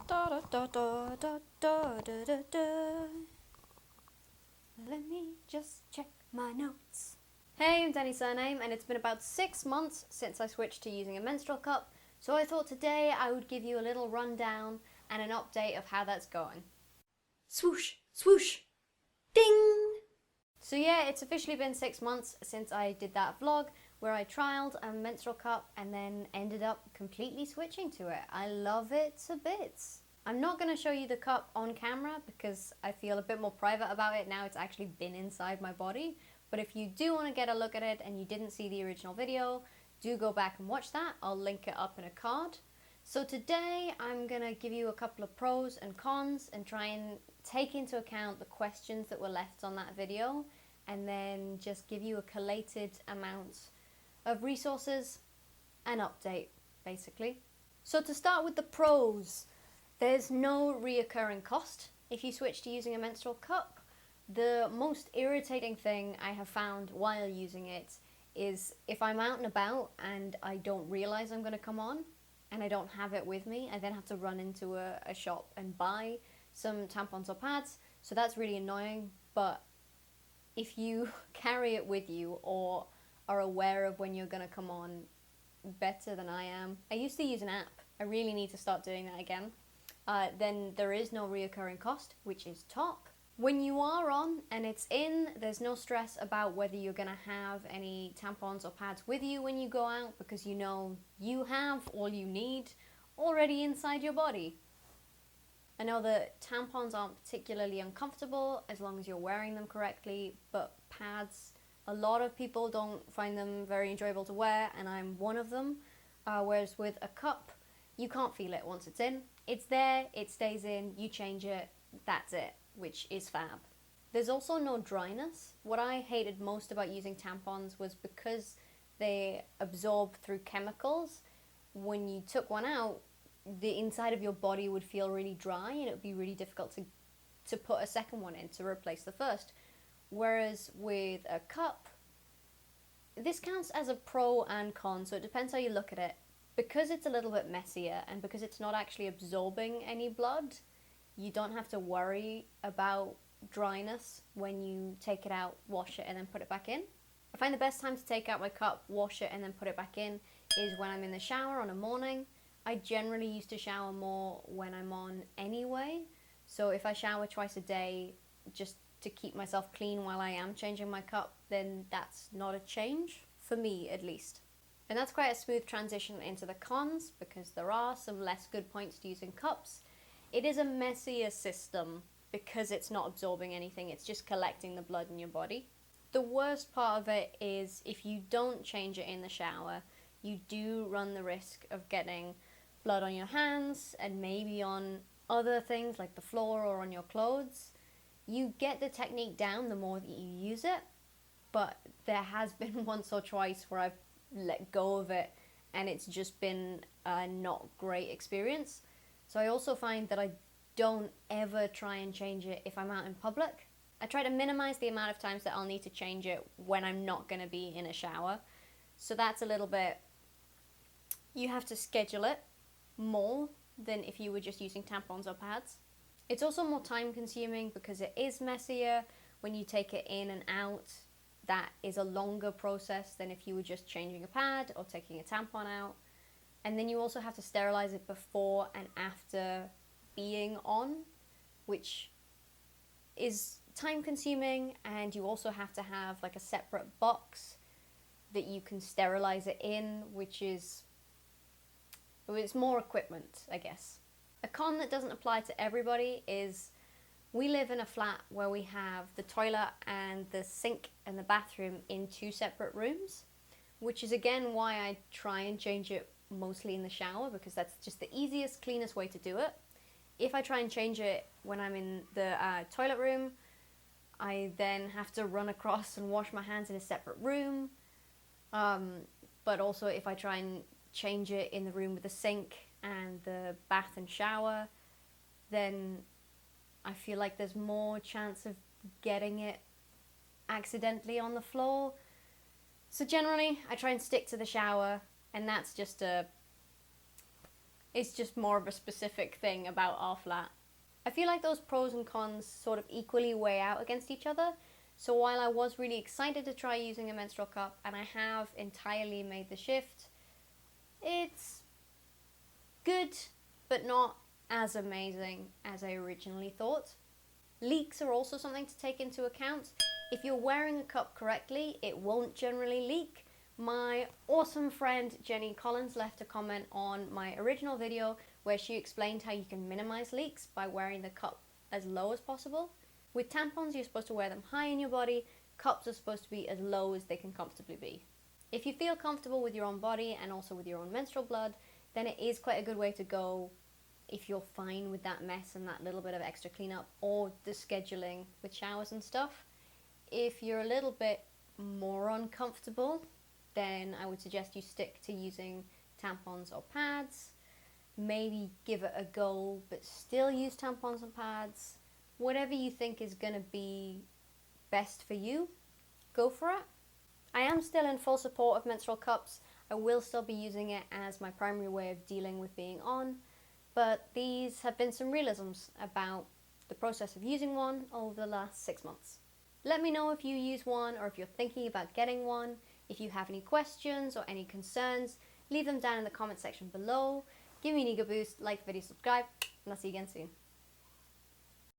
Da, da, da, da, da, da, da, da, da. Let me just check my notes. Hey, I'm DaniSurname, and it's been about 6 months since I switched to using a menstrual cup, so I thought today I would give you a little rundown and an update of how that's going. Swoosh, swoosh, ding! So yeah, it's officially been 6 months since I did that vlog where I trialed a menstrual cup and then ended up completely switching to it. I love it to bits. I'm not going to show you the cup on camera because I feel a bit more private about it now it's actually been inside my body. But if you do want to get a look at it and you didn't see the original video, do go back and watch that. I'll link it up in a card. So today I'm going to give you a couple of pros and cons and try and take into account the questions that were left on that video, and then just give you a collated amount of resources and update, basically. So to start with the pros, there's no reoccurring cost if you switch to using a menstrual cup. The most irritating thing I have found while using it is if I'm out and about and I don't realize I'm going to come on and I don't have it with me, I then have to run into a shop and buy some tampons or pads. So that's really annoying, but if you carry it with you or are aware of when you're going to come on better than I am. I used to use an app. I really need to start doing that again. Then there is no reoccurring cost, which is top. When you are on and it's in, there's no stress about whether you're going to have any tampons or pads with you when you go out, because you know you have all you need already inside your body. I know that tampons aren't particularly uncomfortable as long as you're wearing them correctly, but pads, a lot of people don't find them very enjoyable to wear, and I'm one of them. Whereas with a cup, you can't feel it once it's in. It's there, it stays in, you change it, that's it, which is fab. There's also no dryness. What I hated most about using tampons was because they absorb through chemicals. When you took one out, the inside of your body would feel really dry and it would be really difficult to put a second one in to replace the first. Whereas with a cup, this counts as a pro and con, so it depends how you look at it. Because it's a little bit messier and because it's not actually absorbing any blood, you don't have to worry about dryness when you take it out, wash it, and then put it back in. I find the best time to take out my cup, wash it, and then put it back in is when I'm in the shower on a morning. I generally used to shower more when I'm on anyway, so if I shower twice a day just to keep myself clean while I am changing my cup, then that's not a change, for me at least. And that's quite a smooth transition into the cons, because there are some less good points to using cups. It is a messier system because it's not absorbing anything, it's just collecting the blood in your body. The worst part of it is if you don't change it in the shower, you do run the risk of getting blood on your hands and maybe on other things like the floor or on your clothes. You get the technique down the more that you use it, but there has been once or twice where I've let go of it and it's just been a not great experience. So I also find that I don't ever try and change it if I'm out in public. I try to minimize the amount of times that I'll need to change it when I'm not going to be in a shower. So that's a little bit, you have to schedule it more than if you were just using tampons or pads. It's also more time consuming because it is messier when you take it in and out. That is a longer process than if you were just changing a pad or taking a tampon out. And then you also have to sterilize it before and after being on, which is time consuming, and you also have to have like a separate box that you can sterilize it in, which is, it's more equipment, I guess. A con that doesn't apply to everybody is we live in a flat where we have the toilet and the sink and the bathroom in 2 separate rooms, which is again why I try and change it mostly in the shower, because that's just the easiest, cleanest way to do it. If I try and change it when I'm in the toilet room, I then have to run across and wash my hands in a separate room. But also if I try and change it in the room with the sink and the bath and shower, then I feel like there's more chance of getting it accidentally on the floor. So generally I try and stick to the shower, and that's just a It's just more of a specific thing about R flat. I feel like those pros and cons sort of equally weigh out against each other. So while I was really excited to try using a menstrual cup, and I have entirely made the shift, it's good, but not as amazing as I originally thought. Leaks are also something to take into account. If you're wearing a cup correctly, it won't generally leak. My awesome friend Jenny Collins left a comment on my original video where she explained how you can minimize leaks by wearing the cup as low as possible. With tampons, you're supposed to wear them high in your body. Cups are supposed to be as low as they can comfortably be. If you feel comfortable with your own body and also with your own menstrual blood, then it is quite a good way to go if you're fine with that mess and that little bit of extra cleanup or the scheduling with showers and stuff. If you're a little bit more uncomfortable, then I would suggest you stick to using tampons or pads. Maybe give it a go, but still use tampons and pads. Whatever you think is going to be best for you, go for it. I am still in full support of menstrual cups. I will still be using it as my primary way of dealing with being on, but these have been some realisms about the process of using one over the last 6 months. Let me know if you use one or if you're thinking about getting one. If you have any questions or any concerns, leave them down in the comment section below. Give me an ego boost, like the video, subscribe, and I'll see you again soon.